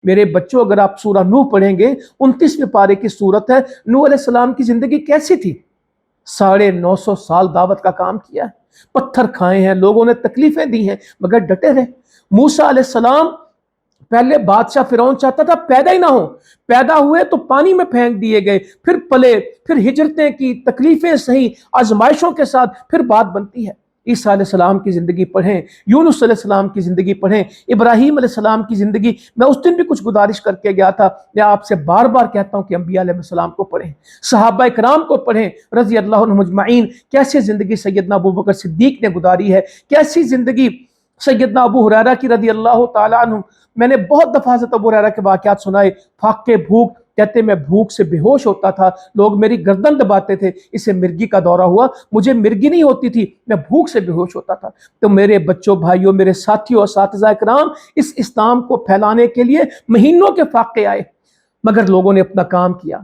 میرے بچوں اگر آپ سورہ نوح پڑھیں گے 29ویں پارے کی صورت ہے، نوح علیہ السلام کی زندگی کیسی تھی؟ 950 سال دعوت کا کام کیا ہے، پتھر کھائے ہیں، لوگوں نے تکلیفیں دی ہیں، مگر ڈٹے رہے۔ موسیٰ علیہ السلام پہلے بادشاہ فرعون چاہتا تھا پیدا ہی نہ ہو، پیدا ہوئے تو پانی میں پھینک دیے گئے، پھر پلے، پھر ہجرتیں کی، تکلیفیں سہی، آزمائشوں کے ساتھ پھر بات بنتی ہے۔ عیسیٰ علیہ السلام کی زندگی پڑھیں، یونس علیہ السلام کی زندگی پڑھیں، ابراہیم علیہ السلام کی زندگی۔ میں اس دن بھی کچھ گزارش کر کے گیا تھا، میں آپ سے بار بار کہتا ہوں کہ انبیاء علیہ السلام کو پڑھیں، صحابہ کرام کو پڑھیں رضی اللہ عنہم اجمعین۔ کیسی زندگی سیدنا ابوبکر صدیق نے گزاری ہے، کیسی زندگی سیدنا ابو ہریرہ کی رضی اللہ تعالیٰ عنہ۔ میں نے بہت دفعہ حضرت ابو ہریرہ کے واقعات سنائے، فاقے بھوک، کہتے میں بھوک سے بے ہوش ہوتا تھا، لوگ میری گردن دباتے تھے، اسے مرگی کا دورہ ہوا، مجھے مرگی نہیں ہوتی تھی، میں بھوک سے بے ہوش ہوتا تھا۔ تو میرے بچوں، بھائیوں، میرے ساتھیوں، اساتذہ کرام، اس اسلام کو پھیلانے کے لیے مہینوں کے فاقے آئے، مگر لوگوں نے اپنا کام کیا۔